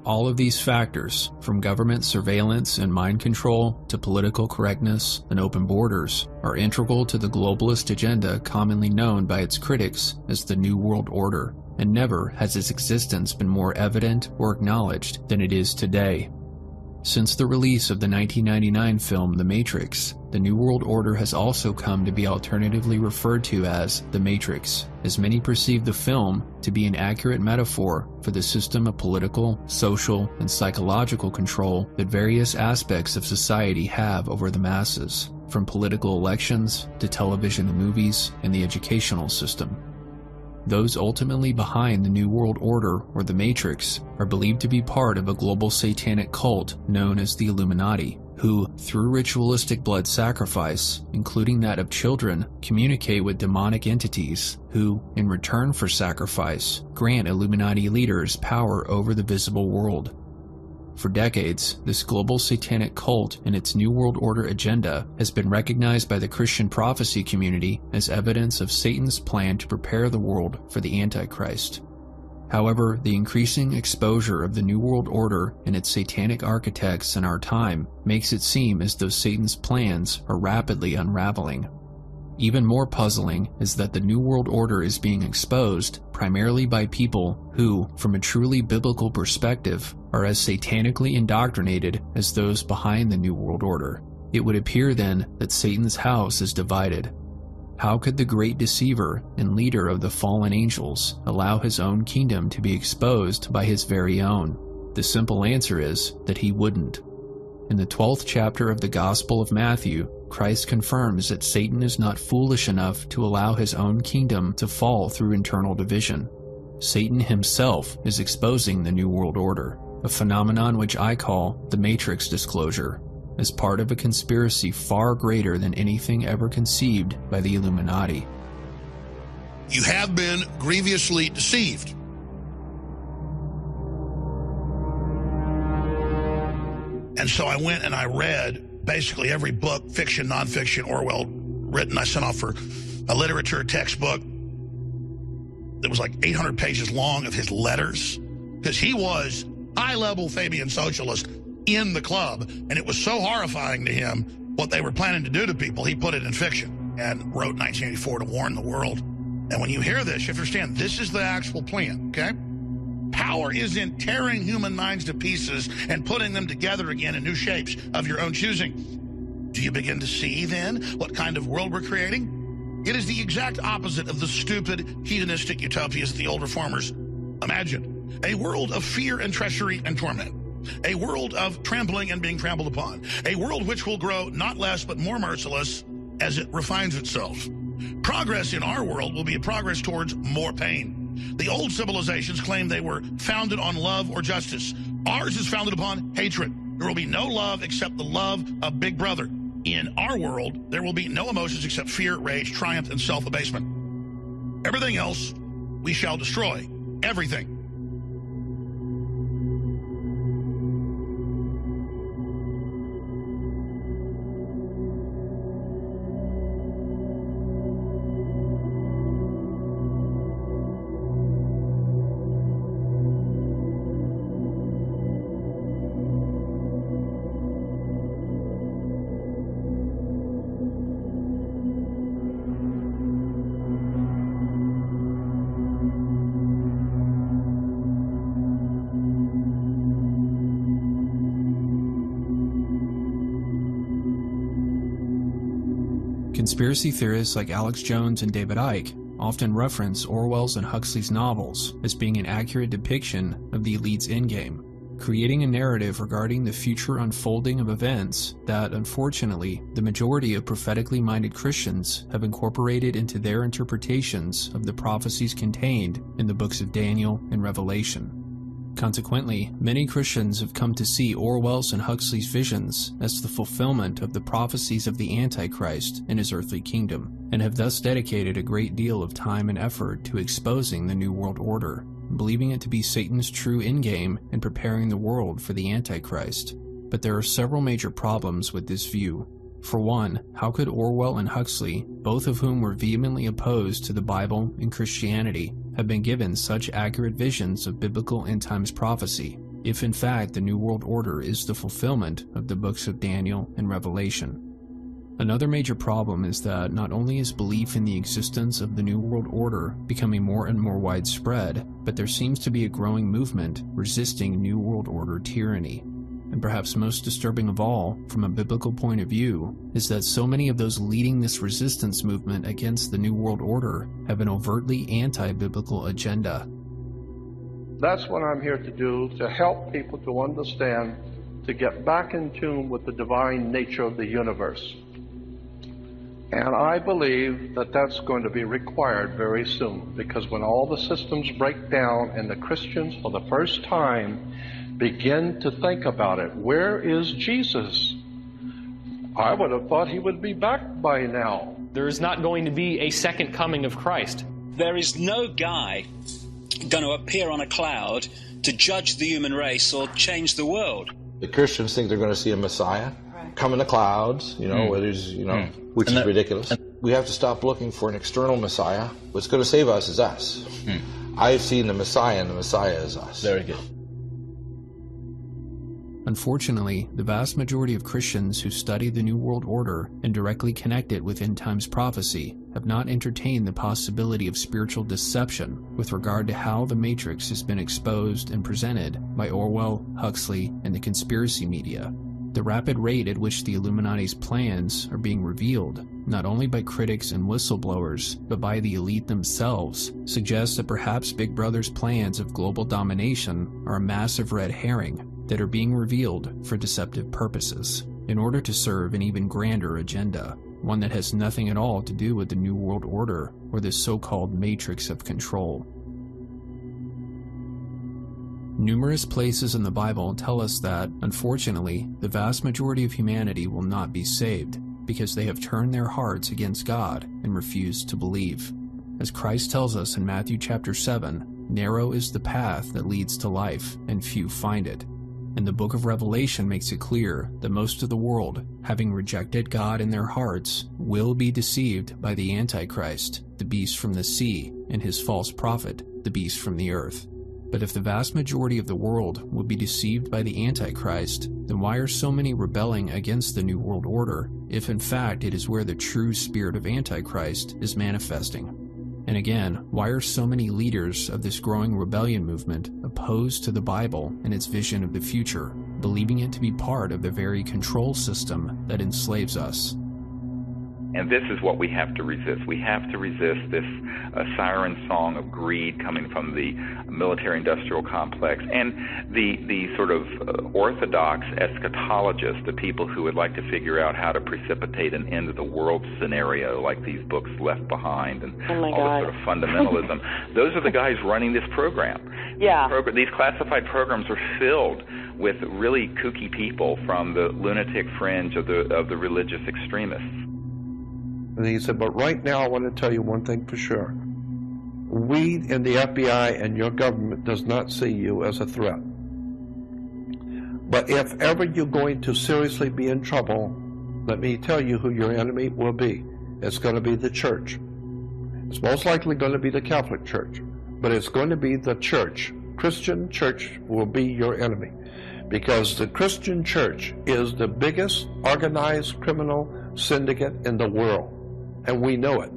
All of these factors, from government surveillance and mind control to political correctness and open borders, are integral to the globalist agenda commonly known by its critics as the New World Order, and never has its existence been more evident or acknowledged than it is today. Since the release of the 1999 film The Matrix, the New World Order has also come to be alternatively referred to as The Matrix, as many perceive the film to be an accurate metaphor for the system of political, social, and psychological control that various aspects of society have over the masses, from political elections to television and movies and the educational system. Those ultimately behind the New World Order, or the Matrix, are believed to be part of a global satanic cult known as the Illuminati, who, through ritualistic blood sacrifice, including that of children, communicate with demonic entities who, in return for sacrifice, grant Illuminati leaders power over the visible world. For decades, this global satanic cult and its New World Order agenda has been recognized by the Christian prophecy community as evidence of Satan's plan to prepare the world for the Antichrist. However, the increasing exposure of the New World Order and its satanic architects in our time makes it seem as though Satan's plans are rapidly unraveling. Even more puzzling is that the New World Order is being exposed primarily by people who, from a truly biblical perspective, are as satanically indoctrinated as those behind the New World Order. It would appear then that Satan's house is divided. How could the great deceiver and leader of the fallen angels allow his own kingdom to be exposed by his very own? The simple answer is that he wouldn't. In the 12th chapter of the Gospel of Matthew, Christ confirms that Satan is not foolish enough to allow his own kingdom to fall through internal division. Satan himself is exposing the New World Order, a phenomenon which I call the Matrix disclosure, as part of a conspiracy far greater than anything ever conceived by the Illuminati. You have been grievously deceived. And so I went and I read basically every book, fiction, nonfiction, Orwell written. I sent off for a literature textbook that was like 800 pages long of his letters, because he was high-level Fabian socialist in the club, and it was so horrifying to him what they were planning to do to people, he put it in fiction and wrote 1984 to warn the world. And when you hear this, you have to understand this is the actual plan, okay? Power is in tearing human minds to pieces and putting them together again in new shapes of your own choosing. Do you begin to see, then, what kind of world we're creating? It is the exact opposite of the stupid, hedonistic utopias that the old reformers imagined. A world of fear and treachery and torment. A world of trampling and being trampled upon. A world which will grow not less but more merciless as it refines itself. Progress in our world will be a progress towards more pain. The old civilizations claimed they were founded on love or justice. Ours is founded upon hatred. There will be no love except the love of Big Brother. In our world, there will be no emotions except fear, rage, triumph, and self-abasement. Everything else we shall destroy. Everything. Conspiracy theorists like Alex Jones and David Icke often reference Orwell's and Huxley's novels as being an accurate depiction of the elite's endgame, creating a narrative regarding the future unfolding of events that, unfortunately, the majority of prophetically minded Christians have incorporated into their interpretations of the prophecies contained in the books of Daniel and Revelation. Consequently, many Christians have come to see Orwell's and Huxley's visions as the fulfillment of the prophecies of the Antichrist and his earthly kingdom, and have thus dedicated a great deal of time and effort to exposing the New World Order, believing it to be Satan's true endgame and preparing the world for the Antichrist. But there are several major problems with this view. For one, how could Orwell and Huxley, both of whom were vehemently opposed to the Bible and Christianity, have been given such accurate visions of biblical end-times prophecy? if in fact the New World Order is the fulfillment of the books of Daniel and Revelation. Another major problem is that not only is belief in the existence of the New World Order becoming more and more widespread, but there seems to be a growing movement resisting New World Order tyranny. And perhaps most disturbing of all, from a biblical point of view, is that so many of those leading this resistance movement against the New World Order have an overtly anti-biblical agenda. That's what I'm here to do, to help people to understand, to get back in tune with the divine nature of the universe. And I believe that that's going to be required very soon, because when all the systems break down and the Christians for the first time begin to think about it, where is Jesus? I would have thought he would be back by now. There is not going to be a second coming of Christ. There is no guy going to appear on a cloud to judge the human race or change the world. The Christians think they're going to see a Messiah come in the clouds, where there's, which is ridiculous. We have to stop looking for an external Messiah. What's going to save us is us. I've seen the Messiah, and the Messiah is us. Very good. Unfortunately, the vast majority of Christians who study the New World Order and directly connect it with end times prophecy have not entertained the possibility of spiritual deception with regard to how the Matrix has been exposed and presented by Orwell, Huxley, and the conspiracy media. The rapid rate at which the Illuminati's plans are being revealed, not only by critics and whistleblowers, but by the elite themselves, suggests that perhaps Big Brother's plans of global domination are a massive red herring that are being revealed for deceptive purposes, in order to serve an even grander agenda, one that has nothing at all to do with the New World Order or the so-called Matrix of control. Numerous places in the Bible tell us that, unfortunately, the vast majority of humanity will not be saved because they have turned their hearts against God and refused to believe. As Christ tells us in Matthew chapter 7, narrow is the path that leads to life, and few find it. And the book of Revelation makes it clear that most of the world, having rejected God in their hearts, will be deceived by the Antichrist, the beast from the sea, and his false prophet, the beast from the earth. But if the vast majority of the world will be deceived by the Antichrist, then why are so many rebelling against the New World Order, if in fact it is where the true spirit of Antichrist is manifesting? And again, why are so many leaders of this growing rebellion movement opposed to the Bible and its vision of the future, believing it to be part of the very control system that enslaves us? And this is what we have to resist. We have to resist this siren song of greed coming from the military-industrial complex and the sort of orthodox eschatologists, the people who would like to figure out how to precipitate an end of the world scenario, like these books Left Behind and all this sort of fundamentalism. Those are the guys running this program. Yeah. These classified programs are filled with really kooky people from the lunatic fringe of the religious extremists. And he said, but right now I want to tell you one thing for sure. We in the FBI and your government does not see you as a threat. But if ever you're going to seriously be in trouble, let me tell you who your enemy will be. It's going to be the church. It's most likely going to be the Catholic Church, but it's going to be the church. Christian church will be your enemy, because the Christian church is the biggest organized criminal syndicate in the world. And we know it.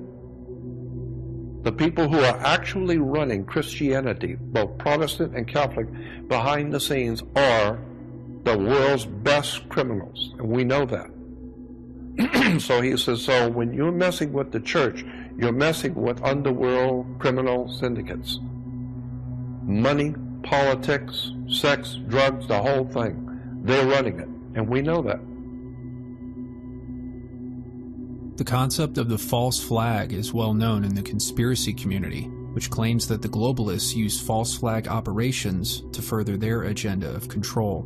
The people who are actually running Christianity, both Protestant and Catholic, behind the scenes are the world's best criminals. And we know that. So he says, so when you're messing with the church, you're messing with underworld criminal syndicates. Money, politics, sex, drugs, the whole thing. They're running it. And we know that. The concept of the false flag is well known in the conspiracy community, which claims that the globalists use false flag operations to further their agenda of control.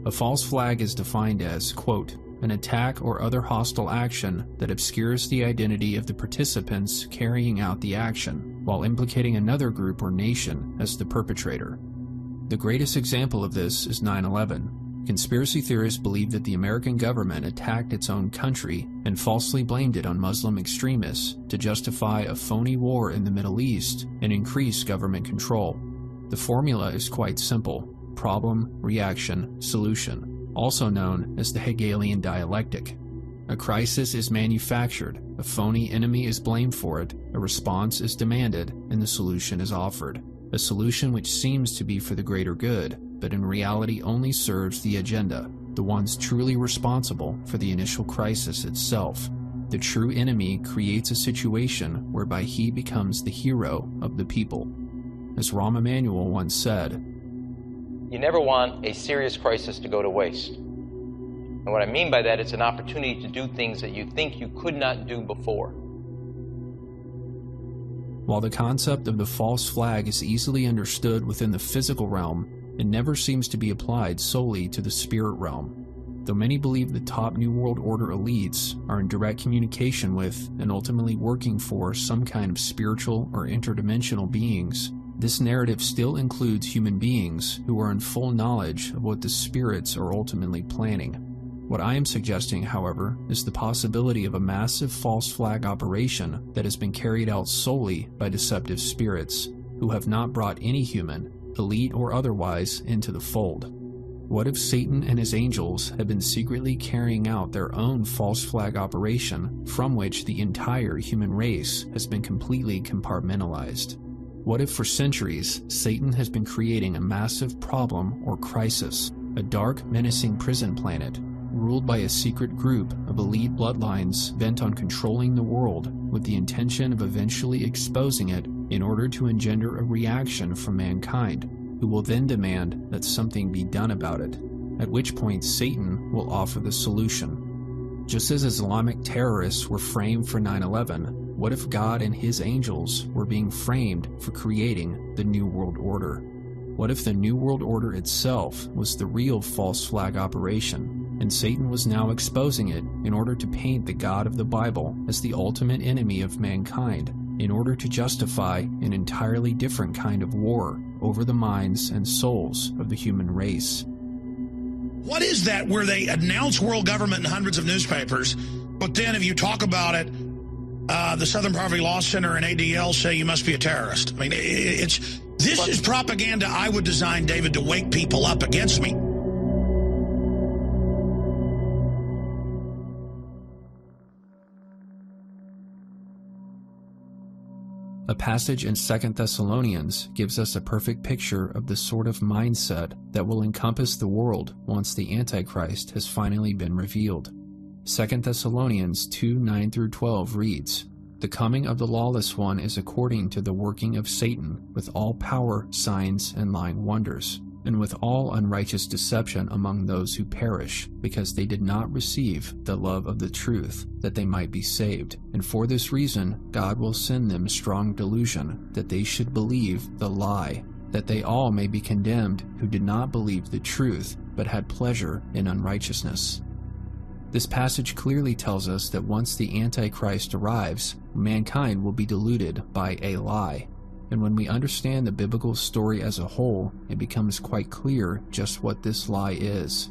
A false flag is defined as, quote, an attack or other hostile action that obscures the identity of the participants carrying out the action, while implicating another group or nation as the perpetrator. The greatest example of this is 9/11. Conspiracy theorists believe that the American government attacked its own country and falsely blamed it on Muslim extremists to justify a phony war in the Middle East and increase government control. The formula is quite simple. problem, reaction, solution, also known as the Hegelian dialectic. A crisis is manufactured, a phony enemy is blamed for it, a response is demanded, and the solution is offered. A solution which seems to be for the greater good, but in reality only serves the agenda, the ones truly responsible for the initial crisis itself. The true enemy creates a situation whereby he becomes the hero of the people. As Rahm Emanuel once said, "You never want a serious crisis to go to waste. And what I mean by that, it's an opportunity to do things that you think you could not do before." While the concept of the false flag is easily understood within the physical realm, it never seems to be applied solely to the spirit realm. Though many believe the top New World Order elites are in direct communication with and ultimately working for some kind of spiritual or interdimensional beings, this narrative still includes human beings who are in full knowledge of what the spirits are ultimately planning. What I am suggesting, however, is the possibility of a massive false flag operation that has been carried out solely by deceptive spirits, who have not brought any human, elite or otherwise, into the fold. What if Satan and his angels have been secretly carrying out their own false flag operation from which the entire human race has been completely compartmentalized? What if for centuries Satan has been creating a massive problem or crisis, a dark, menacing prison planet, ruled by a secret group of elite bloodlines bent on controlling the world with the intention of eventually exposing it in order to engender a reaction from mankind, who will then demand that something be done about it, at which point Satan will offer the solution. Just as Islamic terrorists were framed for 9/11, what if God and his angels were being framed for creating the New World Order? What if the New World Order itself was the real false flag operation, and Satan was now exposing it in order to paint the God of the Bible as the ultimate enemy of mankind, in order to justify an entirely different kind of war over the minds and souls of the human race? What is that where they announce world government in hundreds of newspapers, but then if you talk about it, the Southern Poverty Law Center and ADL say you must be a terrorist? I mean, this is propaganda I would design, David, to wake people up against me. A passage in 2 Thessalonians gives us a perfect picture of the sort of mindset that will encompass the world once the Antichrist has finally been revealed. 2 Thessalonians 2:9-12 reads, "The coming of the lawless one is according to the working of Satan, with all power, signs, and lying wonders, and with all unrighteous deception among those who perish, because they did not receive the love of the truth, that they might be saved. And for this reason God will send them strong delusion, that they should believe the lie, that they all may be condemned who did not believe the truth, but had pleasure in unrighteousness." This passage clearly tells us that once the Antichrist arrives, mankind will be deluded by a lie. And when we understand the biblical story as a whole, it becomes quite clear just what this lie is.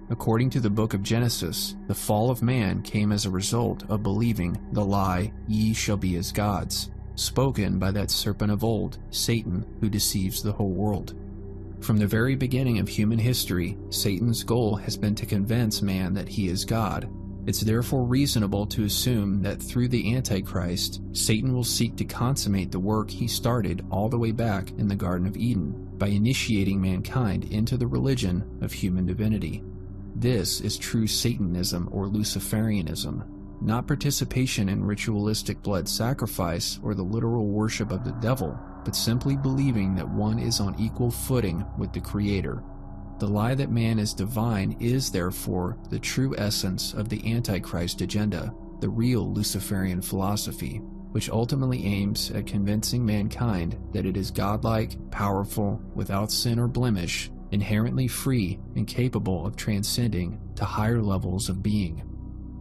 According to the book of Genesis, the fall of man came as a result of believing the lie, "Ye shall be as gods," spoken by that serpent of old, Satan, who deceives the whole world. From the very beginning of human history, Satan's goal has been to convince man that he is God. It's therefore reasonable to assume that through the Antichrist, Satan will seek to consummate the work he started all the way back in the Garden of Eden by initiating mankind into the religion of human divinity. This is true Satanism or Luciferianism, not participation in ritualistic blood sacrifice or the literal worship of the devil, but simply believing that one is on equal footing with the Creator. The lie that man is divine is, therefore, the true essence of the Antichrist agenda, the real Luciferian philosophy, which ultimately aims at convincing mankind that it is godlike, powerful, without sin or blemish, inherently free, and capable of transcending to higher levels of being.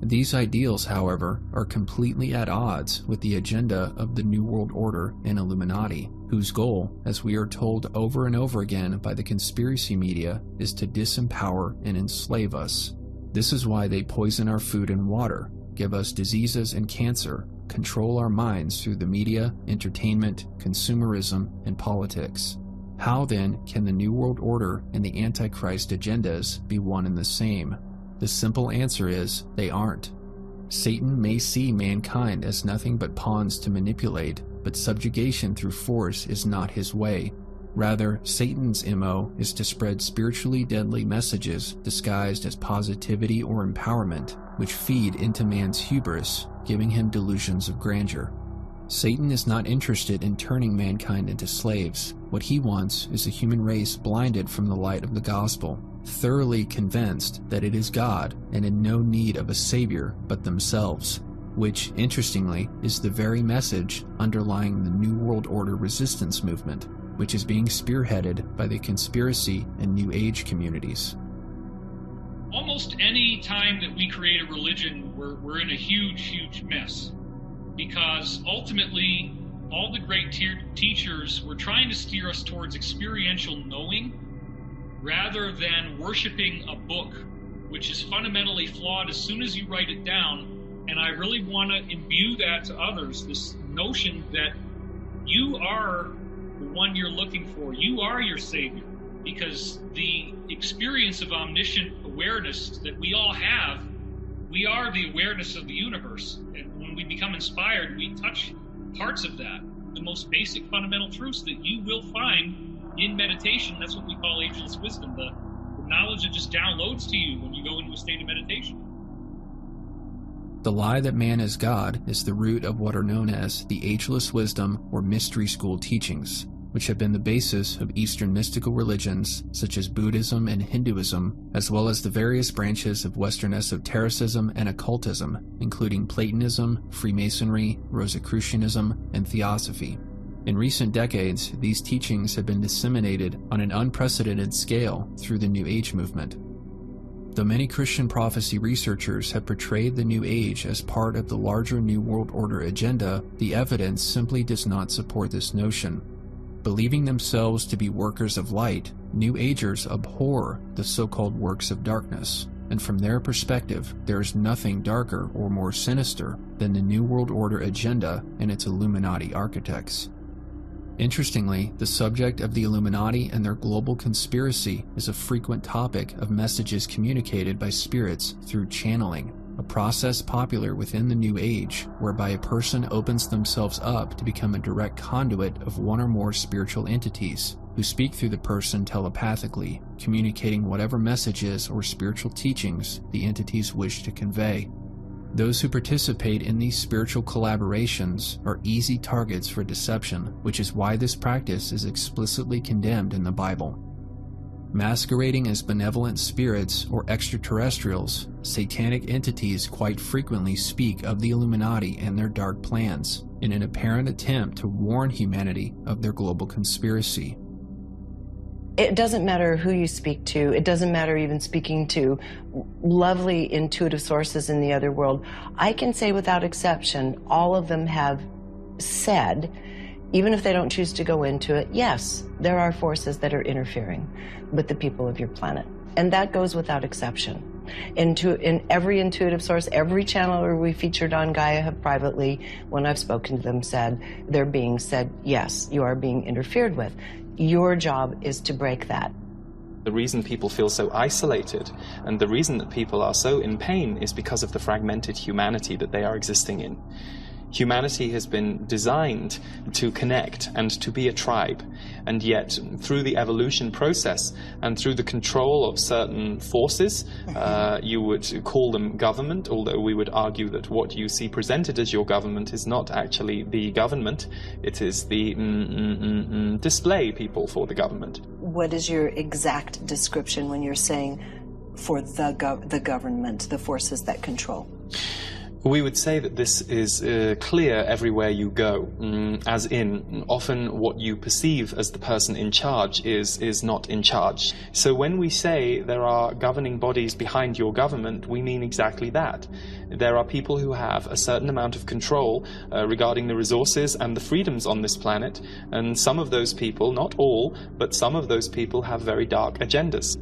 These ideals, however, are completely at odds with the agenda of the New World Order and Illuminati, whose goal, as we are told over and over again by the conspiracy media, is to disempower and enslave us. This is why they poison our food and water, give us diseases and cancer, control our minds through the media, entertainment, consumerism, and politics. How then can the New World Order and the Antichrist agendas be one and the same? The simple answer is they aren't. Satan may see mankind as nothing but pawns to manipulate, but subjugation through force is not his way. Rather, Satan's MO is to spread spiritually deadly messages disguised as positivity or empowerment, which feed into man's hubris, giving him delusions of grandeur. Satan is not interested in turning mankind into slaves. What he wants is a human race blinded from the light of the gospel, thoroughly convinced that it is God and in no need of a savior but themselves, which, interestingly, is the very message underlying the New World Order resistance movement, which is being spearheaded by the conspiracy and New Age communities. Almost any time that we create a religion, we're in a huge mess. Because ultimately, all the great teachers were trying to steer us towards experiential knowing rather than worshiping a book, which is fundamentally flawed as soon as you write it down. And I really want to imbue that to others, this notion that you are the one you're looking for. You are your savior, because the experience of omniscient awareness that we all have, we are the awareness of the universe. And when we become inspired, we touch parts of that, the most basic fundamental truths that you will find in meditation. That's what we call ageless wisdom, the knowledge that just downloads to you when you go into a state of meditation. The lie that man is God is the root of what are known as the ageless wisdom or mystery school teachings, which have been the basis of Eastern mystical religions such as Buddhism and Hinduism, as well as the various branches of Western esotericism and occultism, including Platonism, Freemasonry, Rosicrucianism, and Theosophy. In recent decades, these teachings have been disseminated on an unprecedented scale through the New Age movement. Though many Christian prophecy researchers have portrayed the New Age as part of the larger New World Order agenda, the evidence simply does not support this notion. Believing themselves to be workers of light, New Agers abhor the so-called works of darkness, and from their perspective, there is nothing darker or more sinister than the New World Order agenda and its Illuminati architects. Interestingly, the subject of the Illuminati and their global conspiracy is a frequent topic of messages communicated by spirits through channeling, a process popular within the New Age, whereby a person opens themselves up to become a direct conduit of one or more spiritual entities, who speak through the person telepathically, communicating whatever messages or spiritual teachings the entities wish to convey. Those who participate in these spiritual collaborations are easy targets for deception, which is why this practice is explicitly condemned in the Bible. Masquerading as benevolent spirits or extraterrestrials, satanic entities quite frequently speak of the Illuminati and their dark plans, in an apparent attempt to warn humanity of their global conspiracy. It doesn't matter who you speak to. It doesn't matter even speaking to lovely intuitive sources in the other world. I can say without exception, all of them have said, even if they don't choose to go into it, yes, there are forces that are interfering with the people of your planet. And that goes without exception. In every intuitive source, every channeler we featured on Gaia have privately, when I've spoken to them, said, they're being said, yes, you are being interfered with. Your job is to break that. The reason people feel so isolated and the reason that people are so in pain is because of the fragmented humanity that they are existing in. Humanity has been designed to connect and to be a tribe, and yet through the evolution process and through the control of certain forces, you would call them government, although we would argue that what you see presented as your government is not actually the government, it is the display people for the government. What is your exact description when you're saying for the government, the forces that control? We would say that this is clear everywhere you go, as in, often what you perceive as the person in charge is not in charge. So when we say there are governing bodies behind your government, we mean exactly that. There are people who have a certain amount of control regarding the resources and the freedoms on this planet, and some of those people, not all, but some of those people have very dark agendas.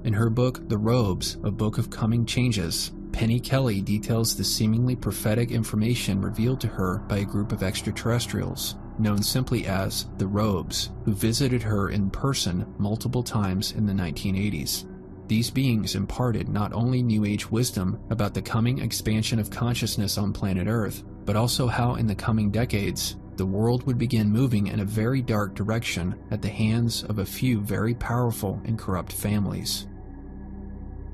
In her book, The Robes, a Book of Coming Changes, Penny Kelly details the seemingly prophetic information revealed to her by a group of extraterrestrials. known simply as the Robes, who visited her in person multiple times in the 1980s. These beings imparted not only New Age wisdom about the coming expansion of consciousness on planet Earth, but also how in the coming decades, the world would begin moving in a very dark direction at the hands of a few very powerful and corrupt families.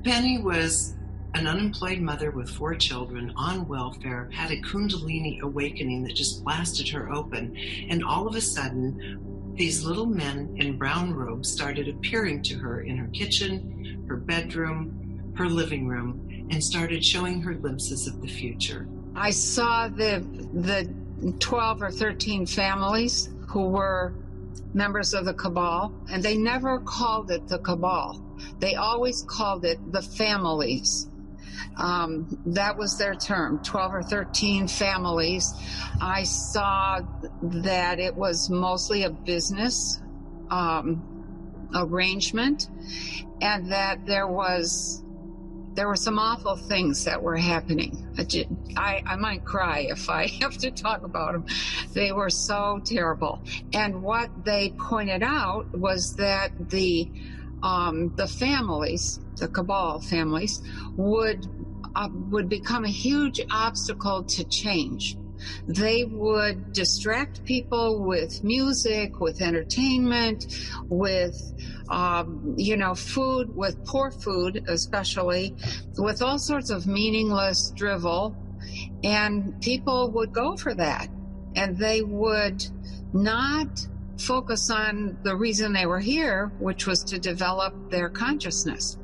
Penny was an unemployed mother with 4 children on welfare, had a Kundalini awakening that just blasted her open, and all of a sudden, these little men in brown robes started appearing to her in her kitchen, her bedroom, her living room, and started showing her glimpses of the future. I saw the 12 or 13 families who were members of the Cabal, and they never called it the Cabal. They always called it the families. That was their term, 12 or 13 families. I saw that it was mostly a business arrangement, and that there were some awful things that were happening. I might cry if I have to talk about them. They were so terrible. And what they pointed out was that the families, the Cabal families, would become a huge obstacle to change. They would distract people with music, with entertainment, with food, with poor food especially, with all sorts of meaningless drivel, and people would go for that, and they would not focus on the reason they were here, which was to develop their consciousness.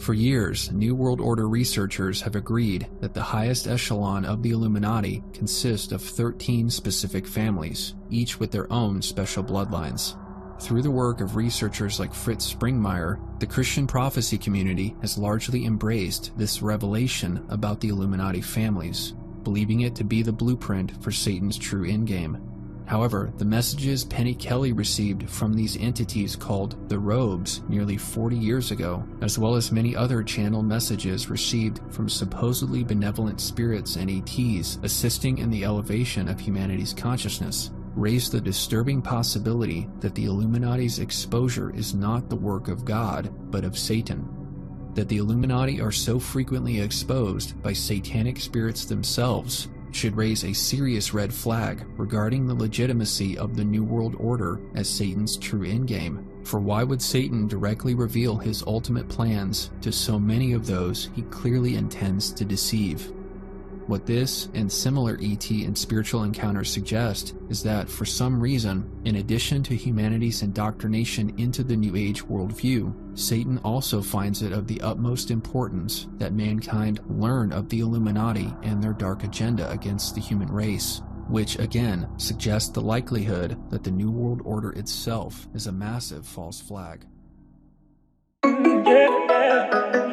For years, New World Order researchers have agreed that the highest echelon of the Illuminati consists of 13 specific families, each with their own special bloodlines. Through the work of researchers like Fritz Springmeier, the Christian prophecy community has largely embraced this revelation about the Illuminati families, believing it to be the blueprint for Satan's true endgame. However, the messages Penny Kelly received from these entities called the Robes nearly 40 years ago, as well as many other channeled messages received from supposedly benevolent spirits and ETs assisting in the elevation of humanity's consciousness, raised the disturbing possibility that the Illuminati's exposure is not the work of God, but of Satan. That the Illuminati are so frequently exposed by satanic spirits themselves should raise a serious red flag regarding the legitimacy of the New World Order as Satan's true endgame. For why would Satan directly reveal his ultimate plans to so many of those he clearly intends to deceive? What this and similar ET and spiritual encounters suggest is that, for some reason, in addition to humanity's indoctrination into the New Age worldview, Satan also finds it of the utmost importance that mankind learn of the Illuminati and their dark agenda against the human race, which again suggests the likelihood that the New World Order itself is a massive false flag. Yeah.